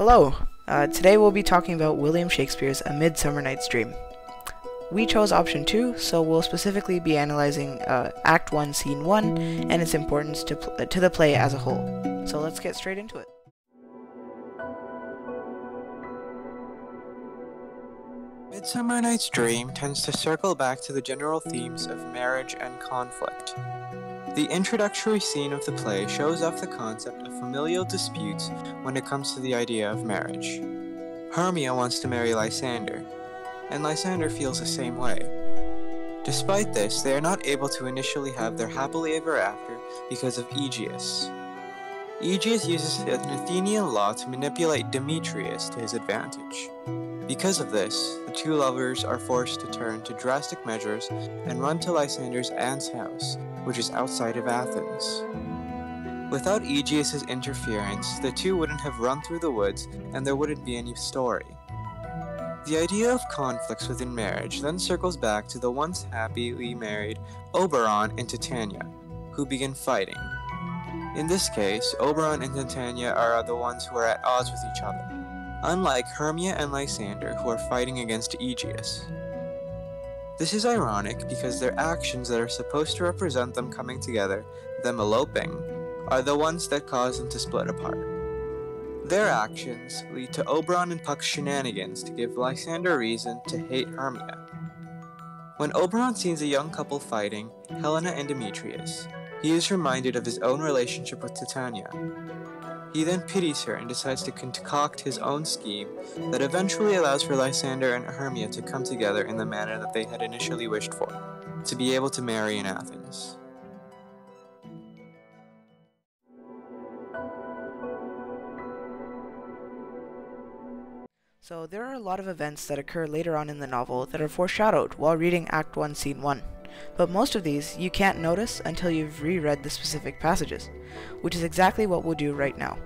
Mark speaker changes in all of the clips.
Speaker 1: Hello! Today we'll be talking about William Shakespeare's A Midsummer Night's Dream. We chose option 2, so we'll specifically be analyzing Act 1, Scene 1, and its importance to the play as a whole. So let's get straight into it.
Speaker 2: Midsummer Night's Dream tends to circle back to the general themes of marriage and conflict. The introductory scene of the play shows off the concept of familial disputes when it comes to the idea of marriage. Hermia wants to marry Lysander, and Lysander feels the same way. Despite this, they are not able to initially have their happily ever after because of Aegeus. Aegeus uses an Athenian law to manipulate Demetrius to his advantage. Because of this, the two lovers are forced to turn to drastic measures and run to Lysander's aunt's house, which is outside of Athens. Without Aegeus' interference, the two wouldn't have run through the woods and there wouldn't be any story. The idea of conflicts within marriage then circles back to the once happily married Oberon and Titania, who begin fighting. In this case, Oberon and Titania are the ones who are at odds with each other, unlike Hermia and Lysander, who are fighting against Aegeus. This is ironic because their actions that are supposed to represent them coming together, them eloping, are the ones that cause them to split apart. Their actions lead to Oberon and Puck's shenanigans to give Lysander reason to hate Hermia. When Oberon sees a young couple fighting, Helena and Demetrius, he is reminded of his own relationship with Titania. He then pities her and decides to concoct his own scheme that eventually allows for Lysander and Hermia to come together in the manner that they had initially wished for, to be able to marry in Athens.
Speaker 1: So there are a lot of events that occur later on in the novel that are foreshadowed while reading Act 1, Scene 1. But most of these you can't notice until you've reread the specific passages, which is exactly what we'll do right now.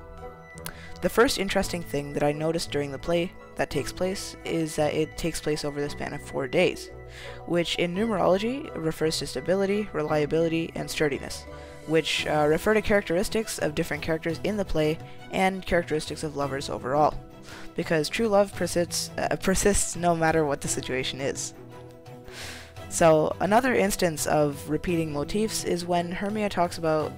Speaker 1: The first interesting thing that I noticed during the play that takes place is that it takes place over the span of 4 days, which in numerology refers to stability, reliability, and sturdiness, which refer to characteristics of different characters in the play and characteristics of lovers overall, because true love persists no matter what the situation is. So, another instance of repeating motifs is when Hermia talks about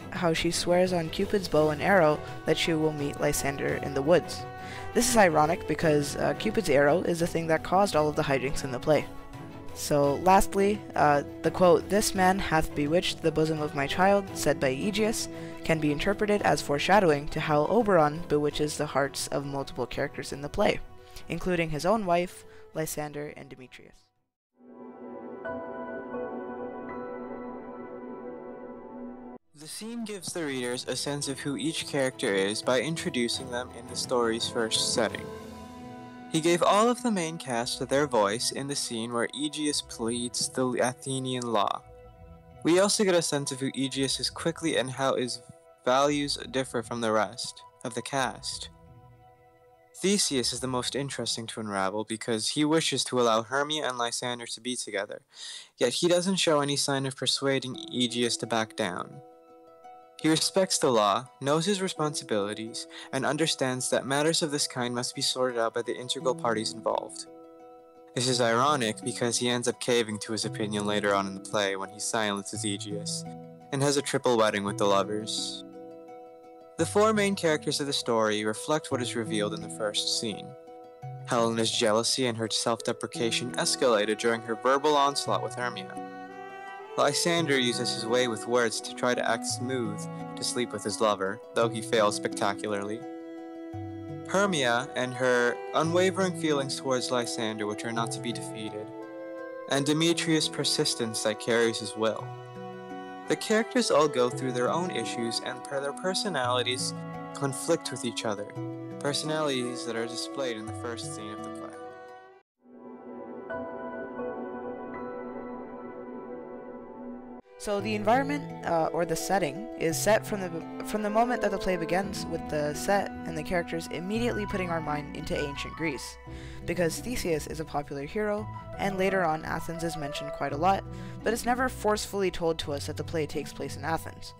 Speaker 1: how she swears on Cupid's bow and arrow that she will meet Lysander in the woods. This is ironic because Cupid's arrow is the thing that caused all of the hijinks in the play. So, lastly, the quote, "This man hath bewitched the bosom of my child," said by Aegeus, can be interpreted as foreshadowing to how Oberon bewitches the hearts of multiple characters in the play, including his own wife, Lysander, and Demetrius.
Speaker 2: The scene gives the readers a sense of who each character is by introducing them in the story's first setting. He gave all of the main cast their voice in the scene where Aegeus pleads the Athenian law. We also get a sense of who Aegeus is quickly and how his values differ from the rest of the cast. Theseus is the most interesting to unravel because he wishes to allow Hermia and Lysander to be together, yet he doesn't show any sign of persuading Aegeus to back down. He respects the law, knows his responsibilities, and understands that matters of this kind must be sorted out by the integral parties involved. This is ironic because he ends up caving to his opinion later on in the play when he silences Aegeus, and has a triple wedding with the lovers. The 4 main characters of the story reflect what is revealed in the first scene. Helena's jealousy and her self-deprecation escalated during her verbal onslaught with Hermia. Lysander uses his way with words to try to act smooth to sleep with his lover, though he fails spectacularly. Hermia and her unwavering feelings towards Lysander, which are not to be defeated, and Demetrius' persistence that carries his will. The characters all go through their own issues and their personalities conflict with each other, personalities that are displayed in the first scene of the play.
Speaker 1: So the environment, or the setting, is set from the moment that the play begins, with the set and the characters immediately putting our mind into ancient Greece, because Theseus is a popular hero, and later on Athens is mentioned quite a lot, but it's never forcefully told to us that the play takes place in Athens.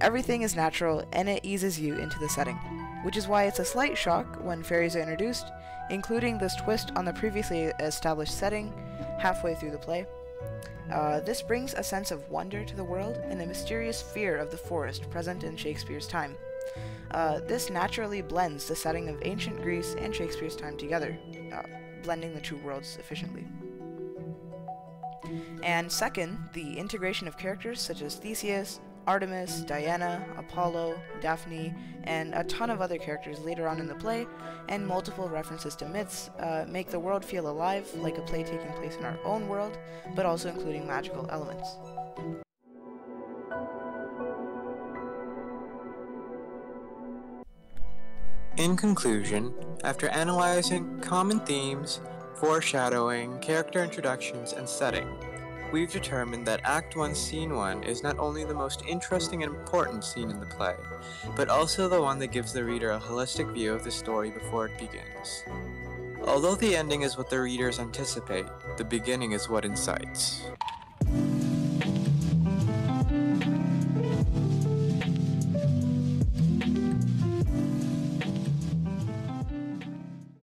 Speaker 1: Everything is natural, and it eases you into the setting, which is why it's a slight shock when fairies are introduced, including this twist on the previously established setting halfway through the play. This brings a sense of wonder to the world and a mysterious fear of the forest present in Shakespeare's time. This naturally blends the setting of ancient Greece and Shakespeare's time together, blending the two worlds efficiently. And second, the integration of characters such as Theseus, Artemis, Diana, Apollo, Daphne, and a ton of other characters later on in the play, and multiple references to myths, make the world feel alive, like a play taking place in our own world, but also including magical elements.
Speaker 2: In conclusion, after analyzing common themes, foreshadowing, character introductions, and setting, we've determined that Act 1, Scene 1 is not only the most interesting and important scene in the play, but also the one that gives the reader a holistic view of the story before it begins. Although the ending is what the readers anticipate, the beginning is what incites.